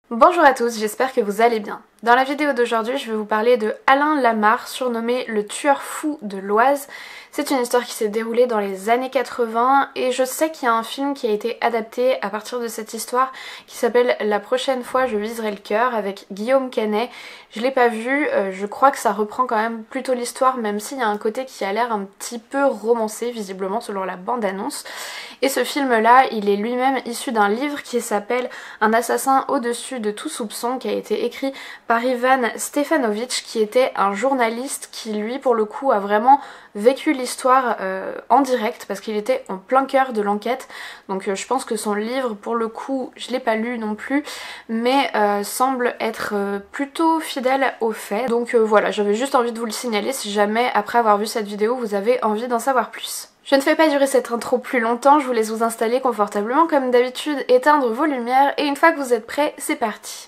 Bonjour à tous, j'espère que vous allez bien. Dans la vidéo d'aujourd'hui, je vais vous parler de Alain Lamarre, surnommé le tueur fou de l'Oise. C'est une histoire qui s'est déroulée dans les années 80 et je sais qu'il y a un film qui a été adapté à partir de cette histoire qui s'appelle La prochaine fois je viserai le cœur avec Guillaume Canet. Je l'ai pas vu, je crois que ça reprend quand même plutôt l'histoire même s'il y a un côté qui a l'air un petit peu romancé visiblement selon la bande-annonce. Et ce film-là, il est lui-même issu d'un livre qui s'appelle Un assassin au-dessus de tout soupçon qui a été écrit par Ivan Stefanovic qui était un journaliste qui lui pour le coup a vraiment vécu l'histoire en direct parce qu'il était en plein cœur de l'enquête. Donc je pense que son livre pour le coup je l'ai pas lu non plus mais semble être plutôt fidèle aux faits. Donc voilà, j'avais juste envie de vous le signaler si jamais après avoir vu cette vidéo vous avez envie d'en savoir plus. Je ne fais pas durer cette intro plus longtemps, je vous laisse vous installer confortablement comme d'habitude, éteindre vos lumières et une fois que vous êtes prêts, c'est parti.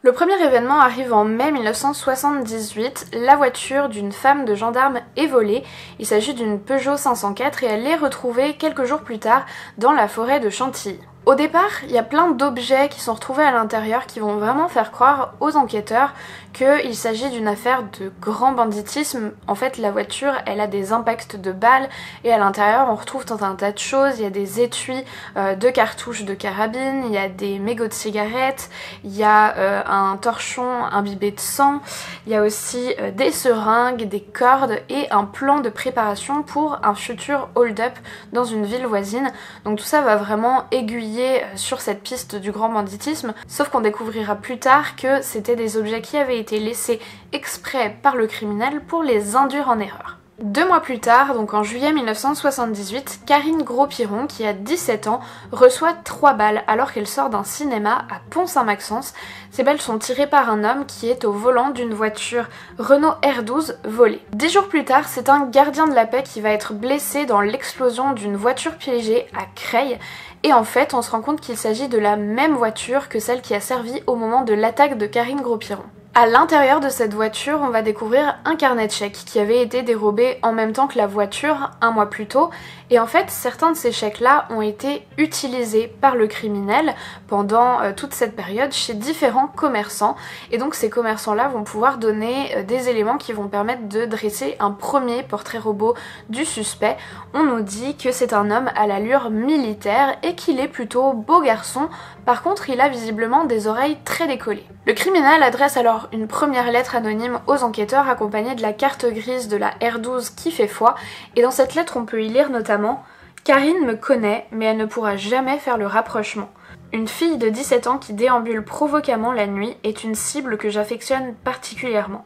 Le premier événement arrive en mai 1978, la voiture d'une femme de gendarme est volée, il s'agit d'une Peugeot 504 et elle est retrouvée quelques jours plus tard dans la forêt de Chantilly. Au départ, il y a plein d'objets qui sont retrouvés à l'intérieur qui vont vraiment faire croire aux enquêteurs qu'il s'agit d'une affaire de grand banditisme. En fait, la voiture, elle a des impacts de balles et à l'intérieur, on retrouve tout un tas de choses. Il y a des étuis de cartouches de carabine, il y a des mégots de cigarettes, il y a un torchon imbibé de sang, il y a aussi des seringues, des cordes et un plan de préparation pour un futur hold-up dans une ville voisine. Donc tout ça va vraiment aiguiller sur cette piste du grand banditisme, sauf qu'on découvrira plus tard que c'était des objets qui avaient été laissés exprès par le criminel pour les induire en erreur. 2 mois plus tard, donc en juillet 1978, Karine Gros-Piron, qui a 17 ans, reçoit 3 balles alors qu'elle sort d'un cinéma à Pont-Saint-Maxence. Ces balles sont tirées par un homme qui est au volant d'une voiture Renault R12 volée. 10 jours plus tard, c'est un gardien de la paix qui va être blessé dans l'explosion d'une voiture piégée à Creil. Et en fait, on se rend compte qu'il s'agit de la même voiture que celle qui a servi au moment de l'attaque de Karine Gros-Piron. À l'intérieur de cette voiture, on va découvrir un carnet de chèques qui avait été dérobé en même temps que la voiture 1 mois plus tôt. Et en fait, certains de ces chèques-là ont été utilisés par le criminel pendant toute cette période chez différents commerçants. Et donc ces commerçants-là vont pouvoir donner des éléments qui vont permettre de dresser un premier portrait robot du suspect. On nous dit que c'est un homme à l'allure militaire et qu'il est plutôt beau garçon. Par contre, il a visiblement des oreilles très décollées. Le criminel adresse alors une première lettre anonyme aux enquêteurs accompagnée de la carte grise de la R12 qui fait foi. Et dans cette lettre, on peut y lire notamment « Karine me connaît, mais elle ne pourra jamais faire le rapprochement. Une fille de 17 ans qui déambule provocamment la nuit est une cible que j'affectionne particulièrement.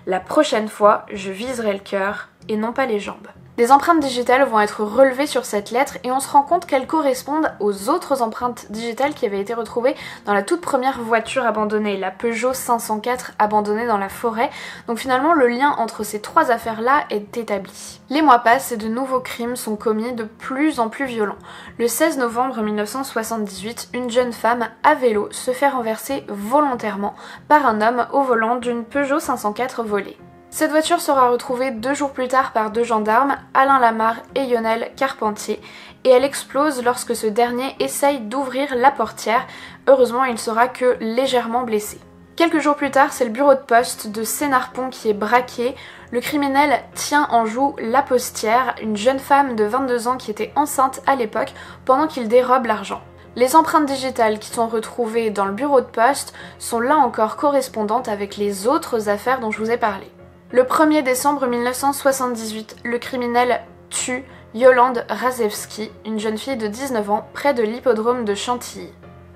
La prochaine fois, je viserai le cœur et non pas les jambes. » Des empreintes digitales vont être relevées sur cette lettre et on se rend compte qu'elles correspondent aux autres empreintes digitales qui avaient été retrouvées dans la toute première voiture abandonnée, la Peugeot 504 abandonnée dans la forêt. Donc finalement le lien entre ces 3 affaires-là est établi. Les mois passent et de nouveaux crimes sont commis de plus en plus violents. Le 16 novembre 1978, une jeune femme à vélo se fait renverser volontairement par un homme au volant d'une Peugeot 504 volée. Cette voiture sera retrouvée 2 jours plus tard par 2 gendarmes, Alain Lamarre et Lionel Carpentier, et elle explose lorsque ce dernier essaye d'ouvrir la portière. Heureusement, il sera que légèrement blessé. Quelques jours plus tard, c'est le bureau de poste de Sénarpont qui est braqué. Le criminel tient en joue la postière, une jeune femme de 22 ans qui était enceinte à l'époque, pendant qu'il dérobe l'argent. Les empreintes digitales qui sont retrouvées dans le bureau de poste sont là encore correspondantes avec les autres affaires dont je vous ai parlé. Le 1er décembre 1978, le criminel tue Yolande Razewski, une jeune fille de 19 ans, près de l'hippodrome de Chantilly.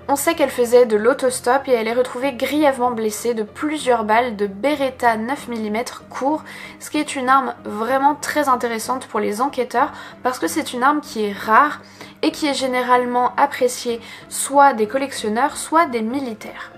On sait qu'elle faisait de l'autostop et elle est retrouvée grièvement blessée de plusieurs balles de Beretta 9 mm court, ce qui est une arme vraiment très intéressante pour les enquêteurs parce que c'est une arme qui est rare et qui est généralement appréciée soit des collectionneurs, soit des militaires.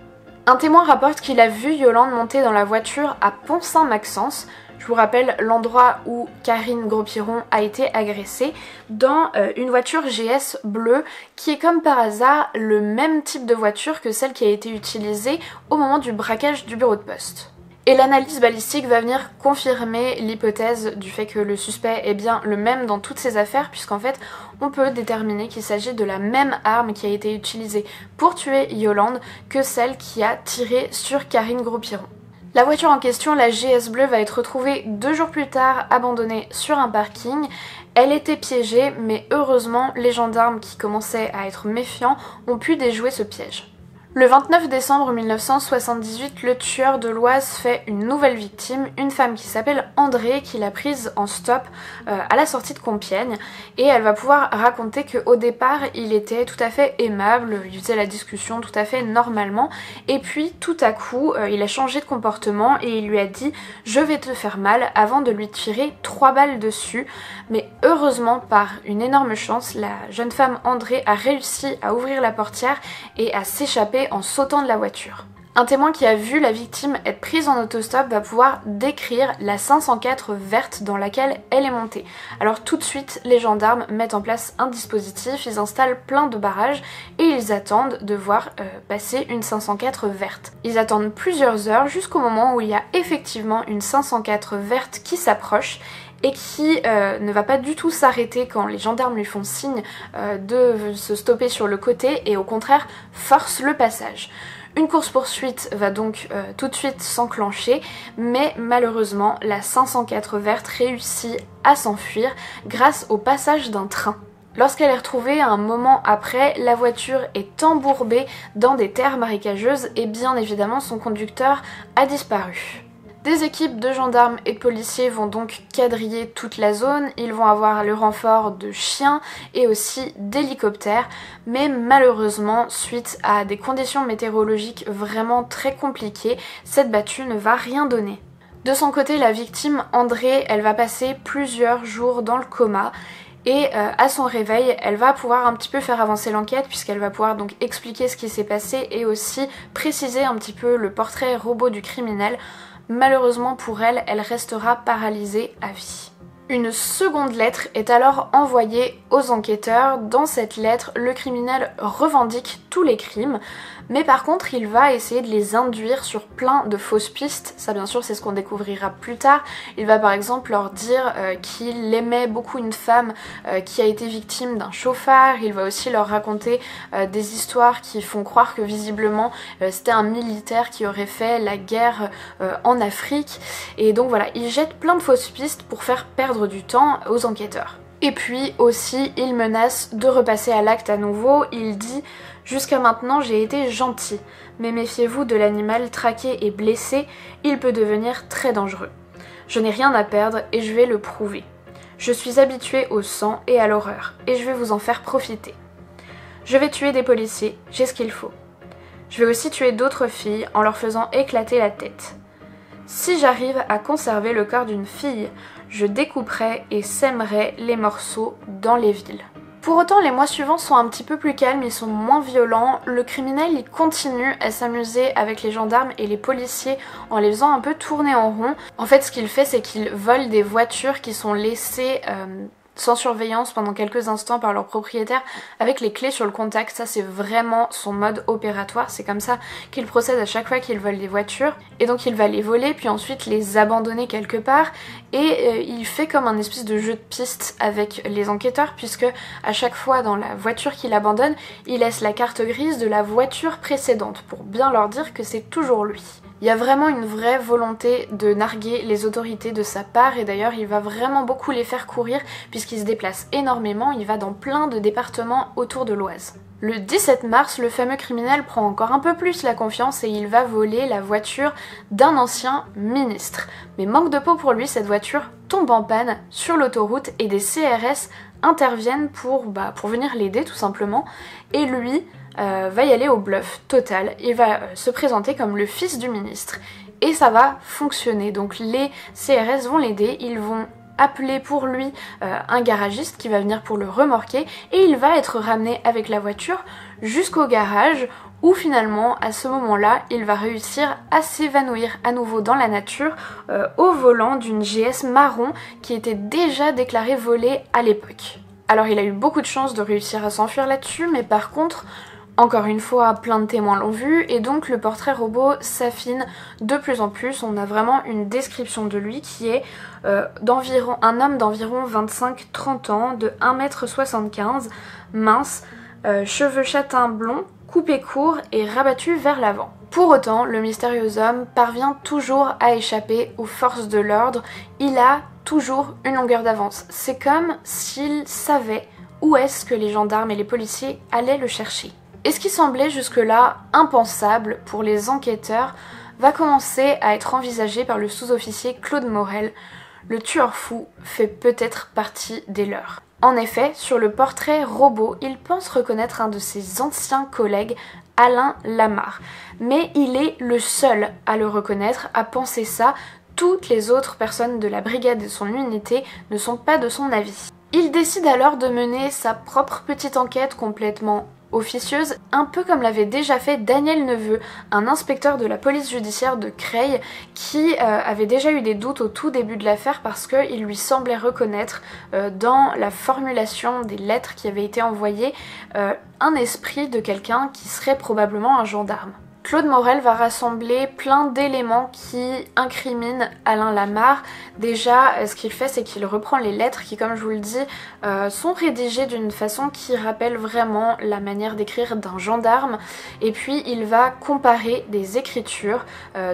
Un témoin rapporte qu'il a vu Yolande monter dans la voiture à Pont-Saint-Maxence. Je vous rappelle l'endroit où Karine Gros-Piron a été agressée, dans une voiture GS bleue qui est comme par hasard le même type de voiture que celle qui a été utilisée au moment du braquage du bureau de poste. Et l'analyse balistique va venir confirmer l'hypothèse du fait que le suspect est bien le même dans toutes ces affaires, puisqu'en fait on peut déterminer qu'il s'agit de la même arme qui a été utilisée pour tuer Yolande que celle qui a tiré sur Karine Gros-Piron. La voiture en question, la GS bleue, va être retrouvée 2 jours plus tard abandonnée sur un parking. Elle était piégée, mais heureusement les gendarmes qui commençaient à être méfiants ont pu déjouer ce piège. Le 29 décembre 1978, le tueur de l'Oise fait une nouvelle victime, une femme qui s'appelle André, qu'il a prise en stop à la sortie de Compiègne, et elle va pouvoir raconter qu'au départ il était tout à fait aimable, il faisait la discussion tout à fait normalement, et puis tout à coup il a changé de comportement et il lui a dit « je vais te faire mal » avant de lui tirer 3 balles dessus, mais heureusement par une énorme chance, la jeune femme André a réussi à ouvrir la portière et à s'échapper en sautant de la voiture. Un témoin qui a vu la victime être prise en autostop va pouvoir décrire la 504 verte dans laquelle elle est montée. Alors tout de suite, les gendarmes mettent en place un dispositif, ils installent plein de barrages et ils attendent de voir passer une 504 verte. Ils attendent plusieurs heures jusqu'au moment où il y a effectivement une 504 verte qui s'approche et qui ne va pas du tout s'arrêter quand les gendarmes lui font signe de se stopper sur le côté et au contraire force le passage. Une course-poursuite va donc tout de suite s'enclencher, mais malheureusement la 504 verte réussit à s'enfuir grâce au passage d'un train. Lorsqu'elle est retrouvée un moment après, la voiture est embourbée dans des terres marécageuses et bien évidemment son conducteur a disparu. Des équipes de gendarmes et de policiers vont donc quadriller toute la zone, ils vont avoir le renfort de chiens et aussi d'hélicoptères, mais malheureusement, suite à des conditions météorologiques vraiment très compliquées, cette battue ne va rien donner. De son côté, la victime André, elle va passer plusieurs jours dans le coma. Et à son réveil, elle va pouvoir un petit peu faire avancer l'enquête puisqu'elle va pouvoir donc expliquer ce qui s'est passé et aussi préciser un petit peu le portrait robot du criminel. Malheureusement pour elle, elle restera paralysée à vie. Une seconde lettre est alors envoyée aux enquêteurs. Dans cette lettre, le criminel revendique tous les crimes, mais par contre il va essayer de les induire sur plein de fausses pistes. Ça bien sûr c'est ce qu'on découvrira plus tard. Il va par exemple leur dire qu'il aimait beaucoup une femme qui a été victime d'un chauffard. Il va aussi leur raconter des histoires qui font croire que visiblement c'était un militaire qui aurait fait la guerre en Afrique. Et donc voilà, il jette plein de fausses pistes pour faire perdre du temps aux enquêteurs. Et puis aussi, il menace de repasser à l'acte à nouveau. Il dit « Jusqu'à maintenant, j'ai été gentil, mais méfiez-vous de l'animal traqué et blessé, il peut devenir très dangereux. Je n'ai rien à perdre et je vais le prouver. Je suis habitué au sang et à l'horreur, et je vais vous en faire profiter. Je vais tuer des policiers, j'ai ce qu'il faut. Je vais aussi tuer d'autres filles en leur faisant éclater la tête. Si j'arrive à conserver le corps d'une fille, je découperai et sèmerai les morceaux dans les villes. » Pour autant, les mois suivants sont un petit peu plus calmes, ils sont moins violents. Le criminel, il continue à s'amuser avec les gendarmes et les policiers en les faisant un peu tourner en rond. En fait, ce qu'il fait, c'est qu'il vole des voitures qui sont laissées sans surveillance pendant quelques instants par leur propriétaire avec les clés sur le contact. Ça c'est vraiment son mode opératoire, c'est comme ça qu'il procède à chaque fois qu'il vole des voitures, et donc il va les voler puis ensuite les abandonner quelque part, et il fait comme un espèce de jeu de piste avec les enquêteurs, puisque à chaque fois dans la voiture qu'il abandonne, il laisse la carte grise de la voiture précédente pour bien leur dire que c'est toujours lui. Il y a vraiment une vraie volonté de narguer les autorités de sa part, et d'ailleurs il va vraiment beaucoup les faire courir puisqu'il se déplace énormément, il va dans plein de départements autour de l'Oise. Le 17 mars, le fameux criminel prend encore un peu plus la confiance et il va voler la voiture d'un ancien ministre. Mais manque de peau pour lui, cette voiture tombe en panne sur l'autoroute et des CRS interviennent pour venir l'aider tout simplement, et lui va y aller au bluff total. Il va se présenter comme le fils du ministre et ça va fonctionner. Donc les CRS vont l'aider, ils vont appeler pour lui un garagiste qui va venir pour le remorquer et il va être ramené avec la voiture jusqu'au garage où finalement à ce moment-là il va réussir à s'évanouir à nouveau dans la nature au volant d'une GS marron qui était déjà déclarée volée à l'époque. Alors il a eu beaucoup de chance de réussir à s'enfuir là-dessus, mais par contre, encore une fois, plein de témoins l'ont vu et donc le portrait robot s'affine de plus en plus. On a vraiment une description de lui qui est un homme d'environ 25-30 ans, de 1m75, mince, cheveux châtain blond, coupé court et rabattu vers l'avant. Pour autant, le mystérieux homme parvient toujours à échapper aux forces de l'ordre. Il a toujours une longueur d'avance. C'est comme s'il savait où est-ce que les gendarmes et les policiers allaient le chercher. Et ce qui semblait jusque-là impensable pour les enquêteurs va commencer à être envisagé par le sous-officier Claude Morel. Le tueur fou fait peut-être partie des leurs. En effet, sur le portrait robot, il pense reconnaître un de ses anciens collègues, Alain Lamarre. Mais il est le seul à le reconnaître, à penser ça. Toutes les autres personnes de la brigade et de son unité ne sont pas de son avis. Il décide alors de mener sa propre petite enquête complètement officieuse, un peu comme l'avait déjà fait Daniel Neveu, un inspecteur de la police judiciaire de Creil qui avait déjà eu des doutes au tout début de l'affaire parce qu'il lui semblait reconnaître dans la formulation des lettres qui avaient été envoyées un esprit de quelqu'un qui serait probablement un gendarme. Claude Morel va rassembler plein d'éléments qui incriminent Alain Lamarre. Déjà, ce qu'il fait, c'est qu'il reprend les lettres qui, comme je vous le dis, sont rédigées d'une façon qui rappelle vraiment la manière d'écrire d'un gendarme. Et puis, il va comparer des écritures,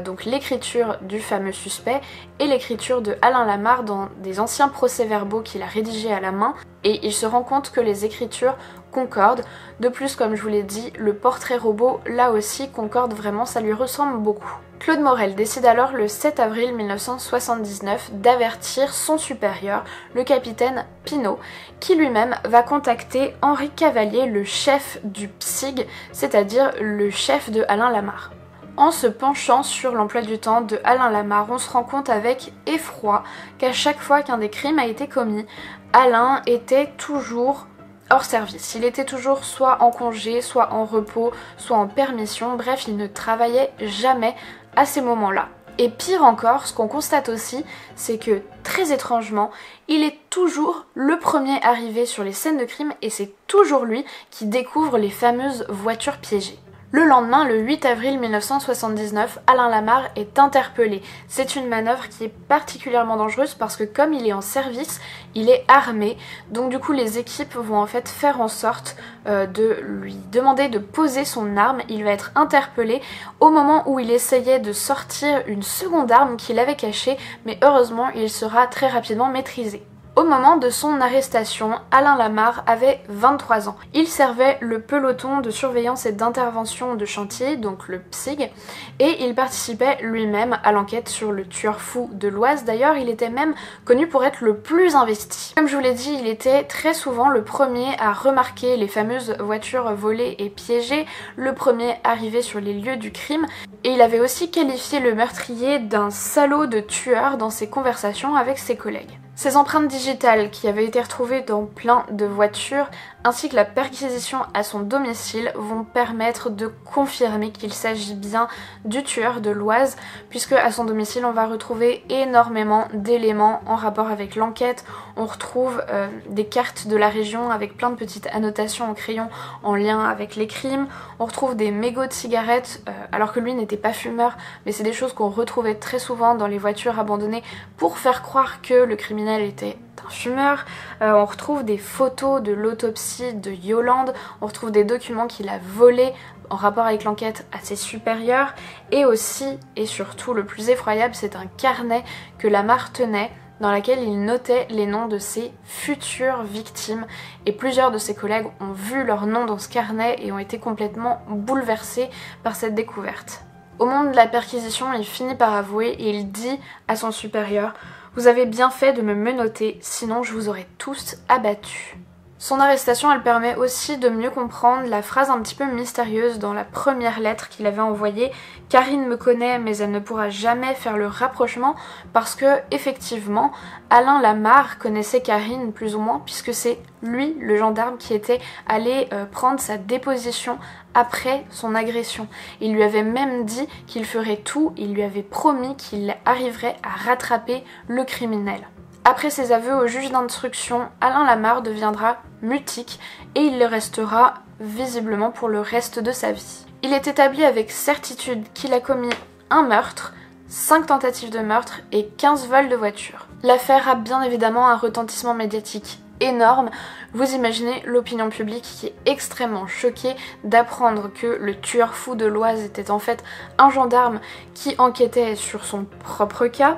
donc l'écriture du fameux suspect et l'écriture de Alain Lamarre dans des anciens procès-verbaux qu'il a rédigés à la main. Et il se rend compte que les écritures concorde. De plus, comme je vous l'ai dit, le portrait robot, là aussi, concorde vraiment, ça lui ressemble beaucoup. Claude Morel décide alors le 7 avril 1979 d'avertir son supérieur, le capitaine Pinault, qui lui-même va contacter Henri Cavalier, le chef du PSIG, c'est-à-dire le chef de Alain Lamarre. En se penchant sur l'emploi du temps de Alain Lamarre, on se rend compte avec effroi qu'à chaque fois qu'un des crimes a été commis, Alain était toujours hors service. Il était toujours soit en congé, soit en repos, soit en permission, bref, il ne travaillait jamais à ces moments-là. Et pire encore, ce qu'on constate aussi, c'est que, très étrangement, il est toujours le premier arrivé sur les scènes de crime et c'est toujours lui qui découvre les fameuses voitures piégées. Le lendemain, le 8 avril 1979, Alain Lamarre est interpellé. C'est une manœuvre qui est particulièrement dangereuse parce que comme il est en service, il est armé. Donc du coup, les équipes vont en fait faire en sorte de lui demander de poser son arme. Il va être interpellé au moment où il essayait de sortir une seconde arme qu'il avait cachée, mais heureusement, il sera très rapidement maîtrisé. Au moment de son arrestation, Alain Lamarre avait 23 ans. Il servait le peloton de surveillance et d'intervention de chantier, donc le PSIG, et il participait lui-même à l'enquête sur le tueur fou de l'Oise. D'ailleurs, il était même connu pour être le plus investi. Comme je vous l'ai dit, il était très souvent le premier à remarquer les fameuses voitures volées et piégées, le premier arrivé sur les lieux du crime, et il avait aussi qualifié le meurtrier d'un salaud de tueur dans ses conversations avec ses collègues. Ces empreintes digitales qui avaient été retrouvées dans plein de voitures ainsi que la perquisition à son domicile vont permettre de confirmer qu'il s'agit bien du tueur de l'Oise puisque à son domicile on va retrouver énormément d'éléments en rapport avec l'enquête. On retrouve des cartes de la région avec plein de petites annotations en crayon en lien avec les crimes. On retrouve des mégots de cigarettes alors que lui n'était pas fumeur, mais c'est des choses qu'on retrouvait très souvent dans les voitures abandonnées pour faire croire que le criminel était un fumeur. On retrouve des photos de l'autopsie de Yolande, on retrouve des documents qu'il a volés en rapport avec l'enquête à ses supérieurs, et aussi et surtout le plus effroyable, c'est un carnet que Lamarre tenait dans laquelle il notait les noms de ses futures victimes, et plusieurs de ses collègues ont vu leur nom dans ce carnet et ont été complètement bouleversés par cette découverte. Au moment de la perquisition, il finit par avouer et il dit à son supérieur « Vous avez bien fait de me menotter, sinon je vous aurais tous abattus ». Son arrestation, elle permet aussi de mieux comprendre la phrase un petit peu mystérieuse dans la première lettre qu'il avait envoyée. Karine me connaît mais elle ne pourra jamais faire le rapprochement parce que effectivement Alain Lamarre connaissait Karine plus ou moins puisque c'est lui le gendarme qui était allé prendre sa déposition après son agression. Il lui avait même dit qu'il ferait tout, il lui avait promis qu'il arriverait à rattraper le criminel. Après ses aveux au juge d'instruction, Alain Lamarre deviendra mutique et il le restera visiblement pour le reste de sa vie. Il est établi avec certitude qu'il a commis un meurtre, 5 tentatives de meurtre et 15 vols de voiture. L'affaire a bien évidemment un retentissement médiatique énorme. Vous imaginez l'opinion publique qui est extrêmement choquée d'apprendre que le tueur fou de l'Oise était en fait un gendarme qui enquêtait sur son propre cas.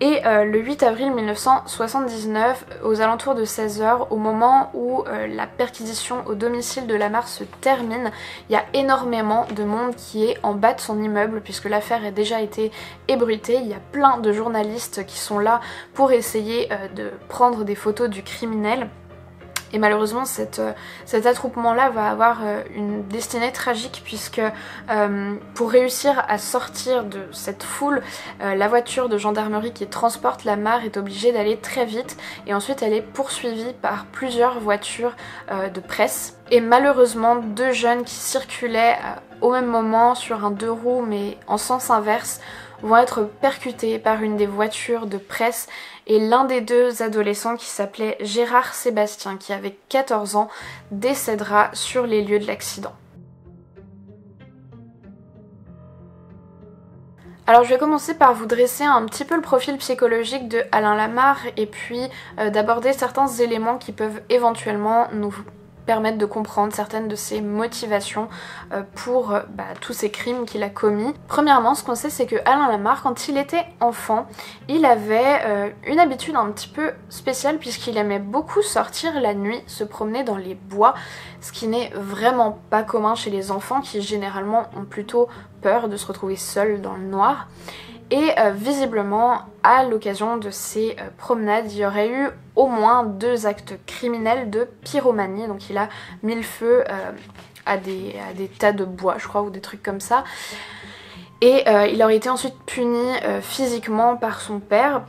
Et le 8 avril 1979, aux alentours de 16h, au moment où la perquisition au domicile de Lamarre se termine, il y a énormément de monde qui est en bas de son immeuble puisque l'affaire a déjà été ébruitée. Il y a plein de journalistes qui sont là pour essayer de prendre des photos du criminel. Et malheureusement cet attroupement-là va avoir une destinée tragique puisque pour réussir à sortir de cette foule, la voiture de gendarmerie qui transporte Lamarre est obligée d'aller très vite et ensuite elle est poursuivie par plusieurs voitures de presse. Et malheureusement 2 jeunes qui circulaient au même moment sur un 2 roues mais en sens inverse vont être percutés par une des voitures de presse et l'un des 2 adolescents qui s'appelait Gérard Sébastien, qui avait 14 ans, décédera sur les lieux de l'accident. Alors je vais commencer par vous dresser un petit peu le profil psychologique de Alain Lamarre et puis d'aborder certains éléments qui peuvent éventuellement nous permettre de comprendre certaines de ses motivations pour tous ces crimes qu'il a commis. Premièrement, ce qu'on sait, c'est que Alain Lamarre, quand il était enfant, il avait une habitude un petit peu spéciale puisqu'il aimait beaucoup sortir la nuit, se promener dans les bois, ce qui n'est vraiment pas commun chez les enfants qui généralement ont plutôt peur de se retrouver seuls dans le noir. Et visiblement, à l'occasion de ces promenades, il y aurait eu au moins 2 actes criminels de pyromanie. Donc il a mis le feu à des tas de bois, je crois, ou des trucs comme ça. Et il aurait été ensuite puni physiquement par son père.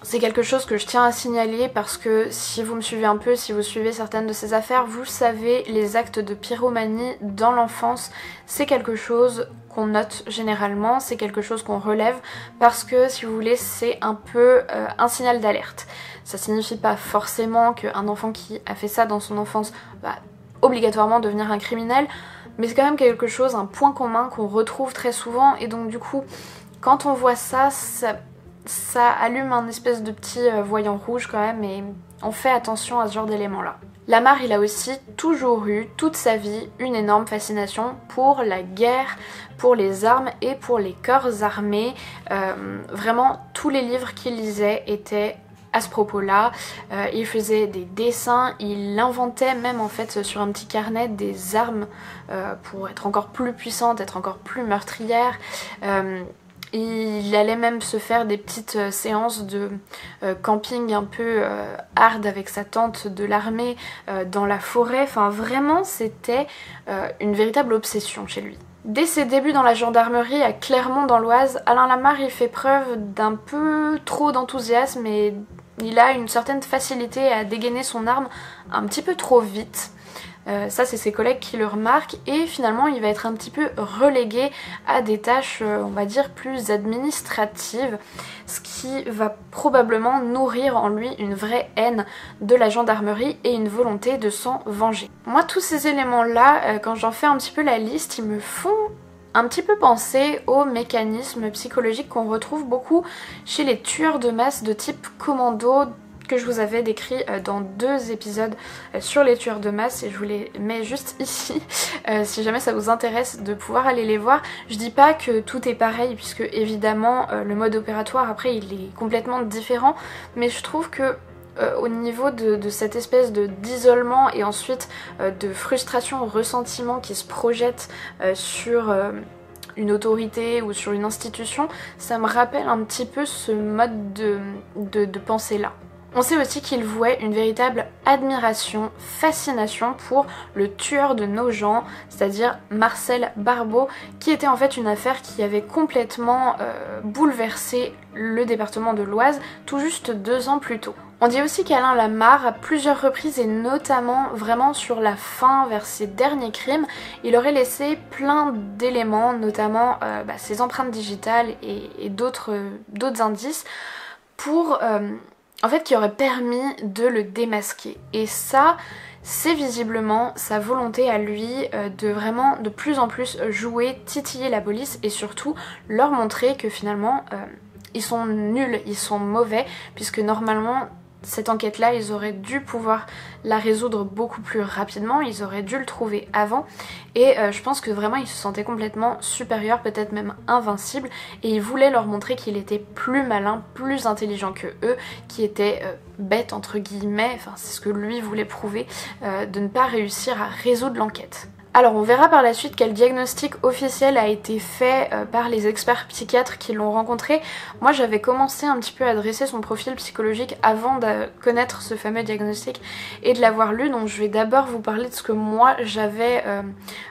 C'est quelque chose que je tiens à signaler parce que si vous me suivez un peu, si vous suivez certaines de ces affaires, vous savez, les actes de pyromanie dans l'enfance, c'est quelque chose qu'on note généralement, c'est quelque chose qu'on relève parce que si vous voulez c'est un peu un signal d'alerte. Ça signifie pas forcément qu'un enfant qui a fait ça dans son enfance va obligatoirement devenir un criminel, mais c'est quand même quelque chose, un point commun qu'on retrouve très souvent et donc du coup quand on voit ça allume un espèce de petit voyant rouge quand même et on fait attention à ce genre d'éléments là. Lamarre, il a aussi toujours eu, toute sa vie, une énorme fascination pour la guerre, pour les armes et pour les corps armés. Vraiment, tous les livres qu'il lisait étaient à ce propos-là. Il faisait des dessins, il inventait même en fait sur un petit carnet des armes pour être encore plus puissante, être encore plus meurtrière. Il allait même se faire des petites séances de camping un peu hard avec sa tante de l'armée dans la forêt. Enfin vraiment c'était une véritable obsession chez lui. Dès ses débuts dans la gendarmerie à Clermont dans l'Oise, Alain Lamarre il fait preuve d'un peu trop d'enthousiasme et il a une certaine facilité à dégainer son arme un petit peu trop vite. Ça c'est ses collègues qui le remarquent et finalement il va être un petit peu relégué à des tâches on va dire plus administratives, ce qui va probablement nourrir en lui une vraie haine de la gendarmerie et une volonté de s'en venger. Moi tous ces éléments là, quand j'en fais un petit peu la liste, ils me font un petit peu penser aux mécanismes psychologiques qu'on retrouve beaucoup chez les tueurs de masse de type commando que je vous avais décrit dans 2 épisodes sur les tueurs de masse et je vous les mets juste ici si jamais ça vous intéresse de pouvoir aller les voir. Je dis pas que tout est pareil puisque évidemment le mode opératoire après il est complètement différent, mais je trouve que au niveau de cette espèce d'isolement et ensuite de frustration, ressentiment qui se projette sur une autorité ou sur une institution, ça me rappelle un petit peu ce mode de pensée là. On sait aussi qu'il vouait une véritable admiration, fascination pour le tueur de Nogent, c'est-à-dire Marcel Barbeau, qui était en fait une affaire qui avait complètement bouleversé le département de l'Oise tout juste 2 ans plus tôt. On dit aussi qu'Alain Lamarre, à plusieurs reprises et notamment vraiment sur la fin, vers ses derniers crimes, il aurait laissé plein d'éléments, notamment ses empreintes digitales et d'autres indices pour... en fait, qui aurait permis de le démasquer. Et ça, c'est visiblement sa volonté à lui de vraiment de plus en plus jouer, titiller la police et surtout leur montrer que finalement ils sont nuls, ils sont mauvais, puisque normalement cette enquête-là, ils auraient dû pouvoir la résoudre beaucoup plus rapidement, ils auraient dû le trouver avant, et je pense que vraiment ils se sentaient complètement supérieurs, peut-être même invincibles, et ils voulaient leur montrer qu'il était plus malin, plus intelligent que eux, qui étaient bêtes entre guillemets, enfin c'est ce que lui voulait prouver, de ne pas réussir à résoudre l'enquête. Alors on verra par la suite quel diagnostic officiel a été fait par les experts psychiatres qui l'ont rencontré. Moi j'avais commencé un petit peu à dresser son profil psychologique avant de connaître ce fameux diagnostic et de l'avoir lu, donc je vais d'abord vous parler de ce que moi j'avais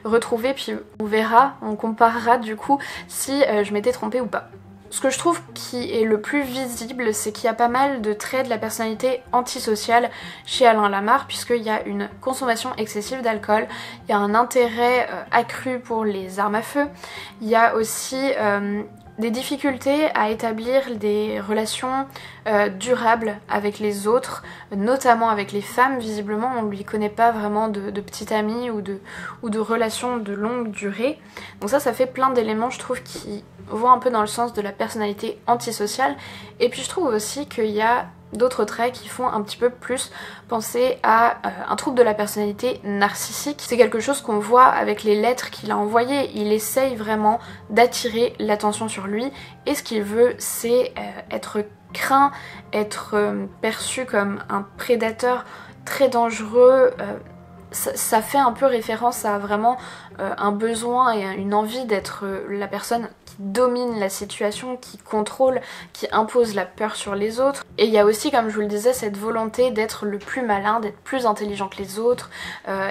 retrouvé, puis on verra, on comparera du coup si je m'étais trompée ou pas. Ce que je trouve qui est le plus visible, c'est qu'il y a pas mal de traits de la personnalité antisociale chez Alain Lamarre, puisqu'il y a une consommation excessive d'alcool, il y a un intérêt accru pour les armes à feu, il y a aussi des difficultés à établir des relations durables avec les autres, notamment avec les femmes. Visiblement on ne lui connaît pas vraiment de petite amie ou de relations de longue durée. Donc ça fait plein d'éléments, je trouve, qui vont un peu dans le sens de la personnalité antisociale. Et puis je trouve aussi qu'il y a d'autres traits qui font un petit peu plus penser à un trouble de la personnalité narcissique. C'est quelque chose qu'on voit avec les lettres qu'il a envoyées. Il essaye vraiment d'attirer l'attention sur lui et ce qu'il veut, c'est être craint, être perçu comme un prédateur très dangereux. Ça fait un peu référence à vraiment un besoin et une envie d'être la personne qui domine la situation, qui contrôle, qui impose la peur sur les autres. Et il y a aussi, comme je vous le disais, cette volonté d'être le plus malin, d'être plus intelligent que les autres,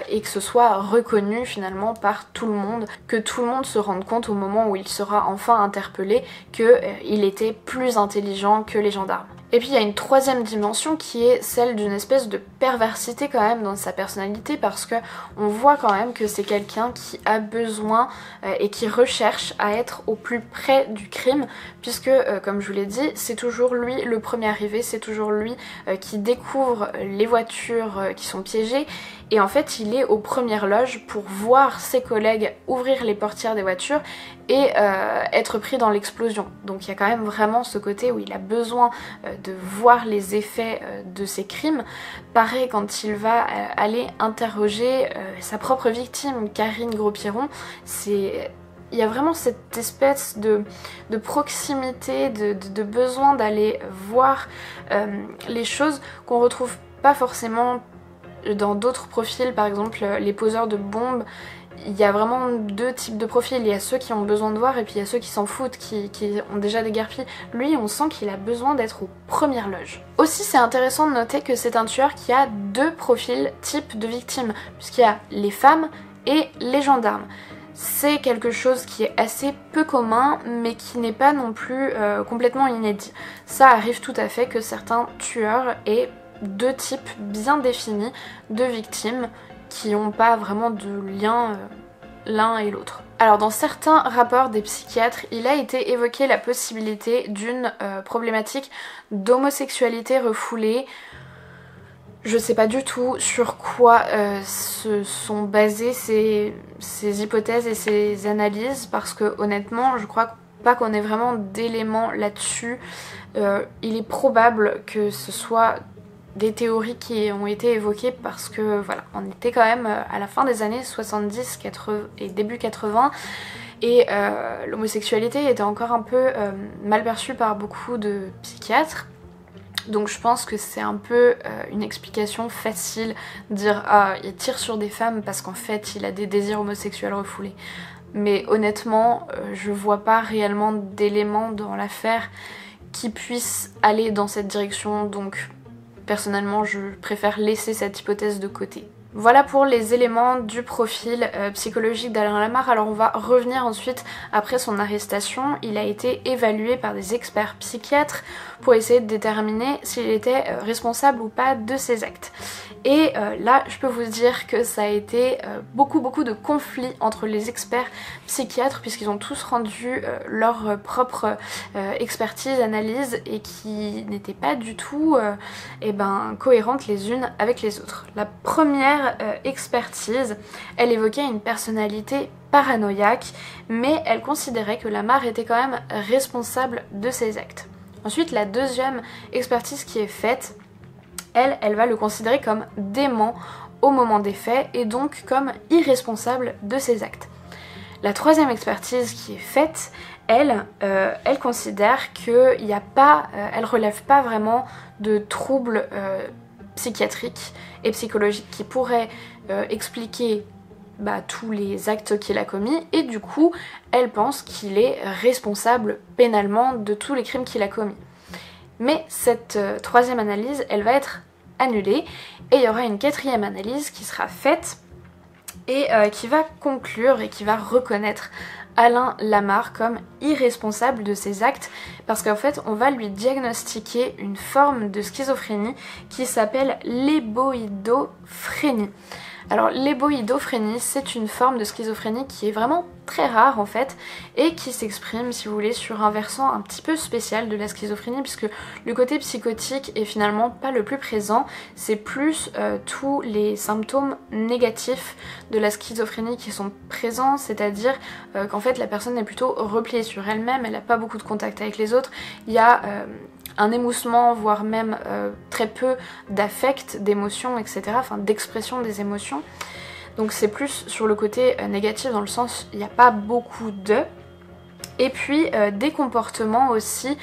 et que ce soit reconnu finalement par tout le monde, que tout le monde se rende compte au moment où il sera enfin interpellé qu'il était plus intelligent que les gendarmes. Et puis il y a une troisième dimension qui est celle d'une espèce de perversité quand même dans sa personnalité, parce que on voit quand même que c'est quelqu'un qui a besoin et qui recherche à être au plus près du crime, puisque comme je vous l'ai dit, c'est toujours lui le premier arrivé, c'est toujours lui qui découvre les voitures qui sont piégées. Et en fait il est aux premières loges pour voir ses collègues ouvrir les portières des voitures et être pris dans l'explosion. Donc il y a quand même vraiment ce côté où il a besoin de voir les effets de ses crimes. Pareil quand il va aller interroger sa propre victime, Karine Gros-Piron, il y a vraiment cette espèce de proximité, de besoin d'aller voir les choses qu'on retrouve pas forcément dans d'autres profils. Par exemple les poseurs de bombes, il y a vraiment deux types de profils. Il y a ceux qui ont besoin de voir et puis il y a ceux qui s'en foutent, qui ont déjà déguerpi. Lui, on sent qu'il a besoin d'être aux premières loges. Aussi, c'est intéressant de noter que c'est un tueur qui a deux profils types de victimes, puisqu'il y a les femmes et les gendarmes. C'est quelque chose qui est assez peu commun, mais qui n'est pas non plus complètement inédit. Ça arrive tout à fait que certains tueurs aient deux types bien définis de victimes qui n'ont pas vraiment de lien l'un et l'autre. Alors dans certains rapports des psychiatres, il a été évoqué la possibilité d'une problématique d'homosexualité refoulée. Je sais pas du tout sur quoi se sont basées ces hypothèses et ces analyses, parce que honnêtement je crois pas qu'on ait vraiment d'éléments là-dessus. Il est probable que ce soit des théories qui ont été évoquées parce que voilà, on était quand même à la fin des années 70 80 et début 80 et l'homosexualité était encore un peu mal perçue par beaucoup de psychiatres. Donc je pense que c'est un peu une explication facile de dire ah, il tire sur des femmes parce qu'en fait il a des désirs homosexuels refoulés. Mais honnêtement, je vois pas réellement d'éléments dans l'affaire qui puissent aller dans cette direction, donc personnellement je préfère laisser cette hypothèse de côté. Voilà pour les éléments du profil psychologique d'Alain Lamarre. Alors on va revenir ensuite après son arrestation. Il a été évalué par des experts psychiatres pour essayer de déterminer s'il était responsable ou pas de ses actes. Et là je peux vous dire que ça a été beaucoup de conflits entre les experts psychiatres puisqu'ils ont tous rendu leur propre expertise, analyse et qui n'étaient pas du tout cohérentes les unes avec les autres. La première expertise, elle évoquait une personnalité paranoïaque, mais elle considérait que Lamarre était quand même responsable de ses actes. Ensuite, la deuxième expertise qui est faite, elle va le considérer comme dément au moment des faits et donc comme irresponsable de ses actes. La troisième expertise qui est faite, elle considère qu'il n'y a pas, elle relève pas vraiment de troubles psychiatriques et psychologiques qui pourraient expliquer tous les actes qu'il a commis et du coup elle pense qu'il est responsable pénalement de tous les crimes qu'il a commis. Mais cette troisième analyse, elle va être annulée et il y aura une quatrième analyse qui sera faite et qui va conclure et qui va reconnaître Alain Lamarre comme irresponsable de ses actes parce qu'en fait on va lui diagnostiquer une forme de schizophrénie qui s'appelle l'éboïdophrénie. Alors l'éboïdophrénie, c'est une forme de schizophrénie qui est vraiment très rare en fait et qui s'exprime, si vous voulez, sur un versant un petit peu spécial de la schizophrénie puisque le côté psychotique est finalement pas le plus présent, c'est plus tous les symptômes négatifs de la schizophrénie qui sont présents, c'est-à-dire qu'en fait la personne est plutôt repliée sur elle-même, elle n'a pas beaucoup de contact avec les autres, il y a un émoussement, voire même très peu d'affect, d'émotions, etc., enfin d'expression des émotions. Donc c'est plus sur le côté négatif dans le sens il n'y a pas beaucoup de. Et puis des comportements aussi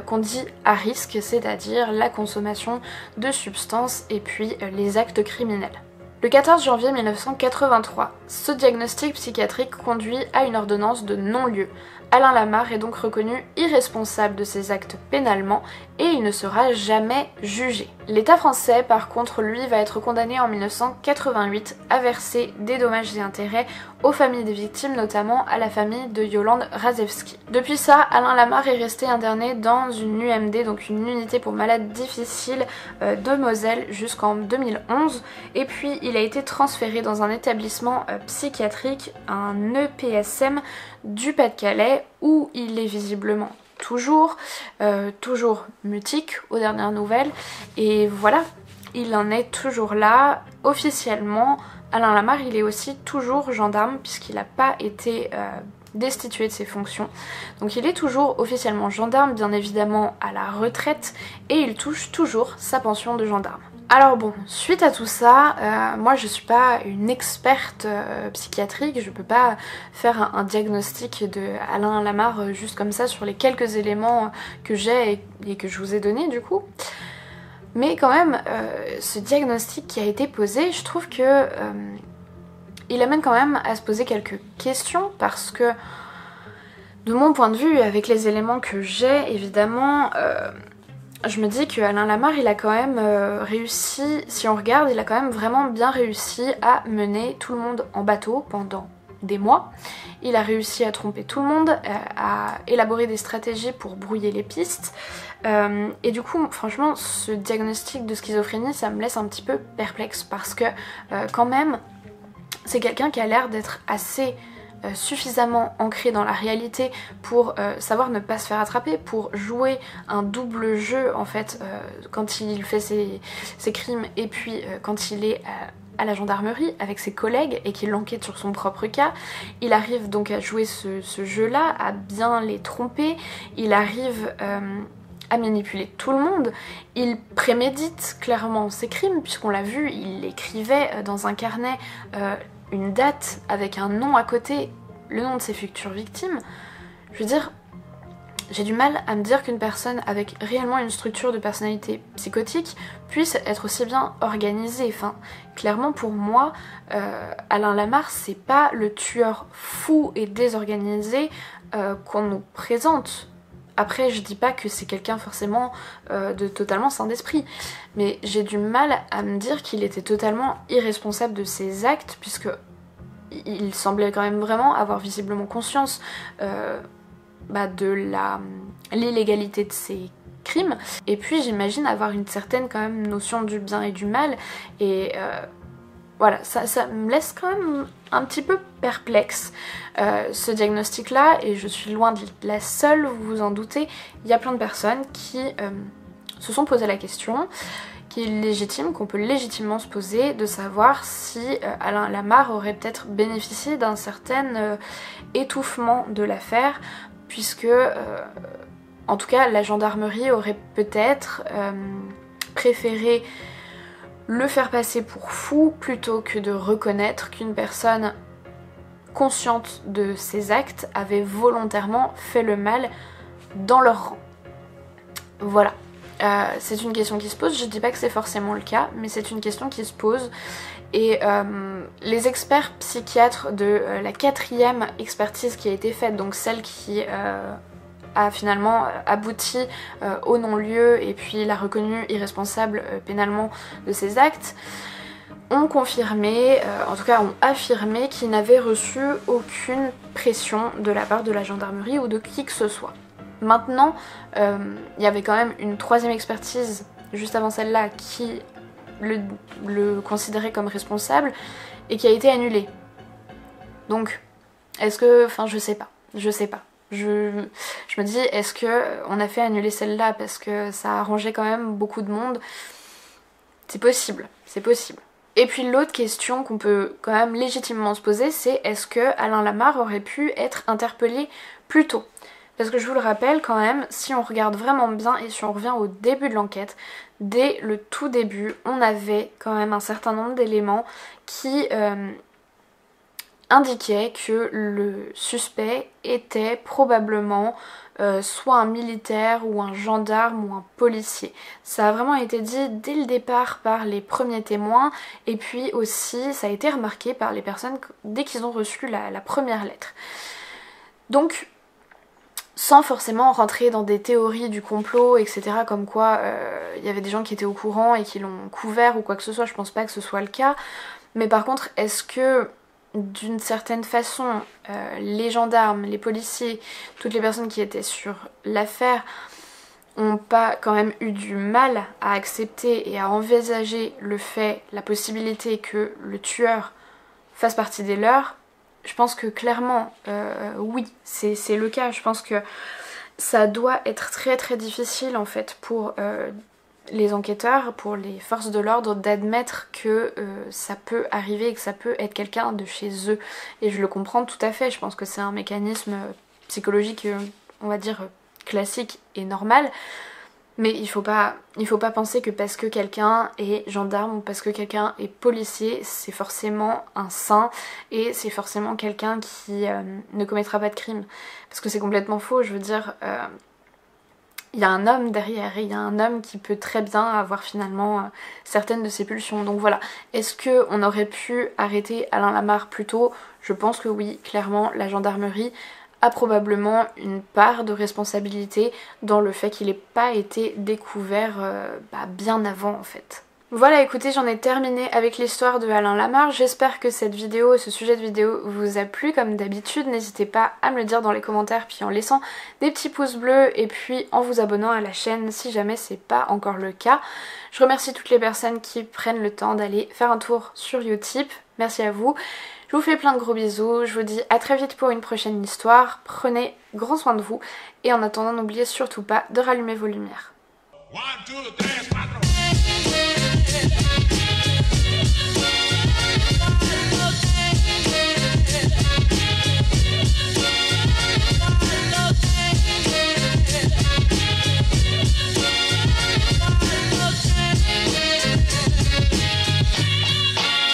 qu'on dit à risque, c'est-à-dire la consommation de substances et puis les actes criminels. Le 14 janvier 1983, ce diagnostic psychiatrique conduit à une ordonnance de non-lieu. Alain Lamarre est donc reconnu irresponsable de ses actes pénalement et il ne sera jamais jugé. L'État français, par contre, lui, va être condamné en 1988 à verser des dommages et intérêts aux familles des victimes, notamment à la famille de Yolande Razewski. Depuis ça, Alain Lamarre est resté interné dans une UMD, donc une unité pour malades difficiles de Moselle jusqu'en 2011 et puis il a été transféré dans un établissement psychiatrique, un EPSM du Pas-de-Calais où il est visiblement toujours mutique aux dernières nouvelles et voilà, il en est toujours là. Officiellement, Alain Lamarre il est aussi toujours gendarme puisqu'il n'a pas été destitué de ses fonctions. Donc il est toujours officiellement gendarme, bien évidemment à la retraite et il touche toujours sa pension de gendarme. Alors bon, suite à tout ça, moi je suis pas une experte psychiatrique, je peux pas faire un diagnostic de Alain Lamarre juste comme ça sur les quelques éléments que j'ai et que je vous ai donnés du coup. Mais quand même, ce diagnostic qui a été posé, je trouve que il amène quand même à se poser quelques questions parce que de mon point de vue, avec les éléments que j'ai, évidemment, je me dis que Alain Lamarre il a quand même réussi, si on regarde, il a quand même vraiment bien réussi à mener tout le monde en bateau pendant des mois. Il a réussi à tromper tout le monde, à élaborer des stratégies pour brouiller les pistes. Et du coup, franchement, ce diagnostic de schizophrénie, ça me laisse un petit peu perplexe parce que quand même, c'est quelqu'un qui a l'air d'être assez suffisamment ancré dans la réalité pour savoir ne pas se faire attraper, pour jouer un double jeu en fait quand il fait ses crimes et puis quand il est à la gendarmerie avec ses collègues et qu'il enquête sur son propre cas. Il arrive donc à jouer ce jeu-là, à bien les tromper, il arrive à manipuler tout le monde, il prémédite clairement ses crimes puisqu'on l'a vu, il écrivait dans un carnet une date avec un nom à côté, le nom de ses futures victimes. Je veux dire, j'ai du mal à me dire qu'une personne avec réellement une structure de personnalité psychotique puisse être aussi bien organisée. Enfin, clairement pour moi, Alain Lamarre c'est pas le tueur fou et désorganisé qu'on nous présente. Après je dis pas que c'est quelqu'un forcément de totalement sain d'esprit, mais j'ai du mal à me dire qu'il était totalement irresponsable de ses actes, puisque il semblait quand même vraiment avoir visiblement conscience de l'illégalité de ses crimes, et puis j'imagine avoir une certaine quand même notion du bien et du mal, et voilà, ça me laisse quand même un petit peu perplexe ce diagnostic là, et je suis loin d'être la seule, vous vous en doutez. Il y a plein de personnes qui se sont posé la question, qui est légitime, qu'on peut légitimement se poser, de savoir si Alain Lamarre aurait peut-être bénéficié d'un certain étouffement de l'affaire, puisque en tout cas la gendarmerie aurait peut-être préféré le faire passer pour fou plutôt que de reconnaître qu'une personne consciente de ses actes avait volontairement fait le mal dans leur rang. Voilà. C'est une question qui se pose, je dis pas que c'est forcément le cas, mais c'est une question qui se pose, et les experts psychiatres de la 4e expertise qui a été faite, donc celle qui a finalement abouti au non-lieu et puis l'a reconnu irresponsable pénalement de ses actes, ont confirmé, en tout cas ont affirmé qu'il n'avait reçu aucune pression de la part de la gendarmerie ou de qui que ce soit. Maintenant, il y avait quand même une 3e expertise juste avant celle-là qui le considérait comme responsable et qui a été annulée. Donc, est-ce que... Enfin, je sais pas. Je me dis, est-ce que on a fait annuler celle-là parce que ça a arrangé quand même beaucoup de monde? C'est possible, c'est possible. Et puis l'autre question qu'on peut quand même légitimement se poser, c'est est-ce que Alain Lamarre aurait pu être interpellé plus tôt? Parce que je vous le rappelle quand même, si on regarde vraiment bien et si on revient au début de l'enquête, dès le tout début, on avait quand même un certain nombre d'éléments qui indiquaient que le suspect était probablement soit un militaire ou un gendarme ou un policier. Ça a vraiment été dit dès le départ par les premiers témoins, et puis aussi ça a été remarqué par les personnes dès qu'ils ont reçu la première lettre. Donc, sans forcément rentrer dans des théories du complot, etc., comme quoi il y avait des gens qui étaient au courant et qui l'ont couvert ou quoi que ce soit, je pense pas que ce soit le cas. Mais par contre, est-ce que d'une certaine façon, les gendarmes, les policiers, toutes les personnes qui étaient sur l'affaire ont pas quand même eu du mal à accepter et à envisager le fait, la possibilité que le tueur fasse partie des leurs? Je pense que clairement, oui, c'est le cas. Je pense que ça doit être très très difficile en fait pour les enquêteurs, pour les forces de l'ordre, d'admettre que ça peut arriver et que ça peut être quelqu'un de chez eux. Et je le comprends tout à fait, je pense que c'est un mécanisme psychologique, on va dire, classique et normal. Mais il faut pas penser que parce que quelqu'un est gendarme ou parce que quelqu'un est policier, c'est forcément un saint et c'est forcément quelqu'un qui ne commettra pas de crime. Parce que c'est complètement faux, je veux dire, il y a un homme derrière et il y a un homme qui peut très bien avoir finalement certaines de ses pulsions. Donc voilà, est-ce qu'on aurait pu arrêter Alain Lamarre plus tôt? Je pense que oui, clairement, la gendarmerie a probablement une part de responsabilité dans le fait qu'il n'ait pas été découvert bien avant en fait. Voilà, écoutez, j'en ai terminé avec l'histoire de Alain Lamarre. J'espère que cette vidéo, ce sujet de vidéo vous a plu comme d'habitude. N'hésitez pas à me le dire dans les commentaires, puis en laissant des petits pouces bleus et puis en vous abonnant à la chaîne si jamais c'est pas encore le cas. Je remercie toutes les personnes qui prennent le temps d'aller faire un tour sur Utip. Merci à vous. Je vous fais plein de gros bisous, je vous dis à très vite pour une prochaine histoire, prenez grand soin de vous et en attendant n'oubliez surtout pas de rallumer vos lumières. 1, 2, 3, 4.